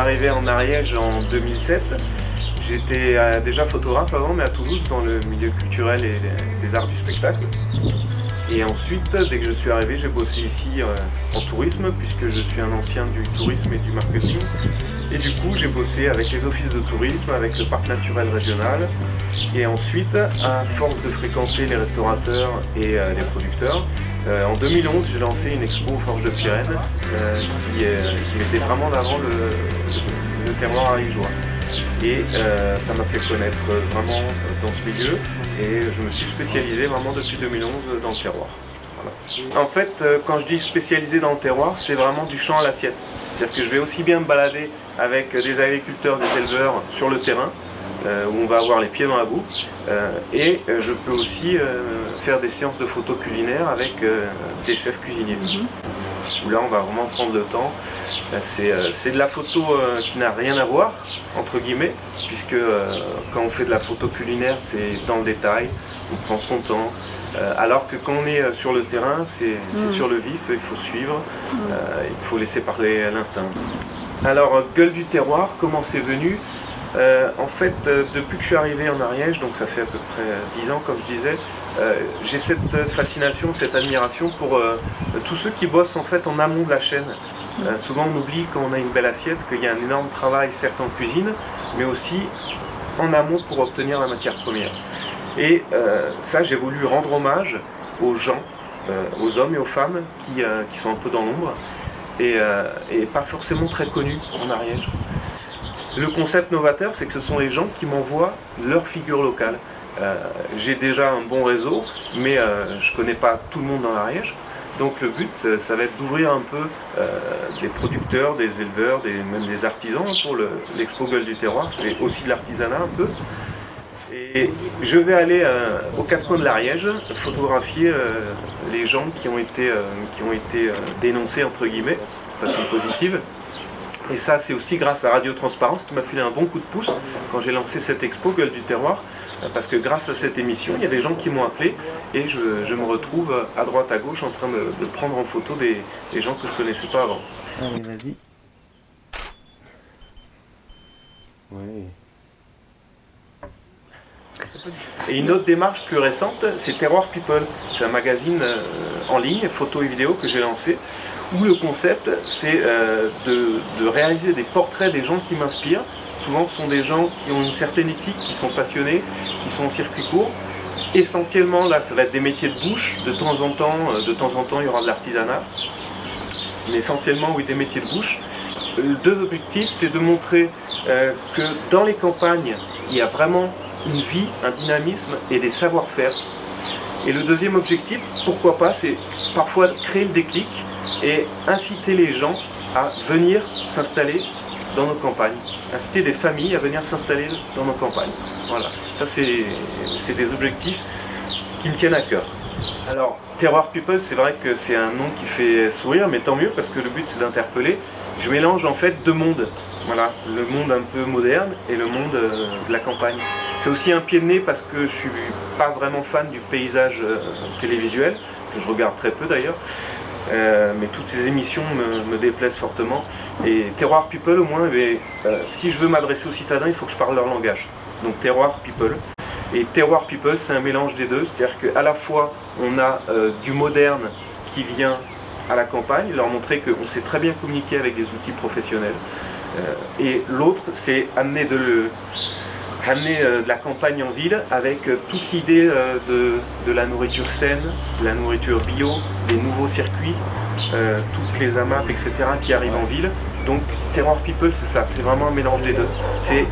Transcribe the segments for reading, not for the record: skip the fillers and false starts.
arrivé en Ariège en 2007. J'étais déjà photographe avant, mais à Toulouse, dans le milieu culturel et des arts du spectacle. Et ensuite, dès que je suis arrivé, j'ai bossé ici en tourisme, puisque je suis un ancien du tourisme et du marketing. Et du coup, j'ai bossé avec les offices de tourisme, avec le parc naturel régional. Et ensuite, à force de fréquenter les restaurateurs et les producteurs, en 2011, j'ai lancé une expo aux Forges de Pyrène qui mettait vraiment en avant le terroir ariégeois. Et ça m'a fait connaître vraiment dans ce milieu et je me suis spécialisé vraiment depuis 2011 dans le terroir. Voilà. En fait, quand je dis spécialisé dans le terroir, c'est vraiment du champ à l'assiette. C'est-à-dire que je vais aussi bien me balader avec des agriculteurs, des éleveurs sur le terrain, où on va avoir les pieds dans la boue, et je peux aussi faire des séances de photos culinaires avec des chefs cuisiniers. Où là on va vraiment prendre le temps. C'est de la photo qui n'a rien à voir, entre guillemets, puisque quand on fait de la photo culinaire, c'est dans le détail, on prend son temps. Alors que quand on est sur le terrain, c'est sur le vif, il faut suivre, il faut laisser parler l'instinct. Alors, Gueule du terroir, comment c'est venu ? En fait, depuis que je suis arrivé en Ariège, donc ça fait à peu près 10 ans comme je disais, j'ai cette fascination, cette admiration pour tous ceux qui bossent en fait en amont de la chaîne. Souvent on oublie quand on a une belle assiette qu'il y a un énorme travail certes en cuisine, mais aussi en amont pour obtenir la matière première. Et ça, j'ai voulu rendre hommage aux gens, aux hommes et aux femmes qui sont un peu dans l'ombre et pas forcément très connus en Ariège. Le concept novateur, c'est que ce sont les gens qui m'envoient leur figure locale. J'ai déjà un bon réseau, mais je ne connais pas tout le monde dans l'Ariège. Donc le but, ça va être d'ouvrir un peu des producteurs, des éleveurs, même des artisans pour l'expo Gueule du terroir. C'est aussi de l'artisanat un peu. Et je vais aller aux quatre coins de l'Ariège photographier les gens qui ont été dénoncés entre guillemets de façon positive. Et ça, c'est aussi grâce à Radio Transparence qui m'a filé un bon coup de pouce quand j'ai lancé cette expo Gueule du terroir, parce que grâce à cette émission, il y a des gens qui m'ont appelé et je me retrouve à droite à gauche en train de prendre en photo des gens que je ne connaissais pas avant. Allez, vas-y. Oui. Et une autre démarche plus récente, c'est Terroir People. C'est un magazine en ligne, photo et vidéo que j'ai lancé, où le concept c'est de réaliser des portraits des gens qui m'inspirent. Souvent ce sont des gens qui ont une certaine éthique, qui sont passionnés, qui sont en circuit court. Essentiellement là ça va être des métiers de bouche, de temps en temps il y aura de l'artisanat. Mais essentiellement oui des métiers de bouche. Deux objectifs, c'est de montrer que dans les campagnes, il y a vraiment une vie, un dynamisme et des savoir-faire. Et le deuxième objectif, pourquoi pas, c'est parfois créer le déclic et inciter les gens à venir s'installer dans nos campagnes, inciter des familles à venir s'installer dans nos campagnes. Voilà, ça c'est des objectifs qui me tiennent à cœur. Alors, Terroir People, c'est vrai que c'est un nom qui fait sourire, mais tant mieux parce que le but c'est d'interpeller. Je mélange en fait deux mondes. Voilà, le monde un peu moderne et le monde de la campagne. C'est aussi un pied de nez parce que je suis pas vraiment fan du paysage télévisuel, que je regarde très peu d'ailleurs, mais toutes ces émissions me déplaisent fortement. Et Terroir People au moins, si je veux m'adresser aux citadins, il faut que je parle leur langage. Donc Terroir People. Et Terroir People, c'est un mélange des deux, c'est-à-dire qu'à la fois on a du moderne qui vient à la campagne, leur montrer qu'on sait très bien communiquer avec des outils professionnels. Et l'autre, c'est amener de la campagne en ville avec toute l'idée de la nourriture saine, de la nourriture bio, des nouveaux circuits, toutes les AMAP, etc. qui arrivent en ville. Donc Terroir People, c'est ça, c'est vraiment un mélange des deux. C'est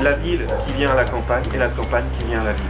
la ville qui vient à la campagne et la campagne qui vient à la ville.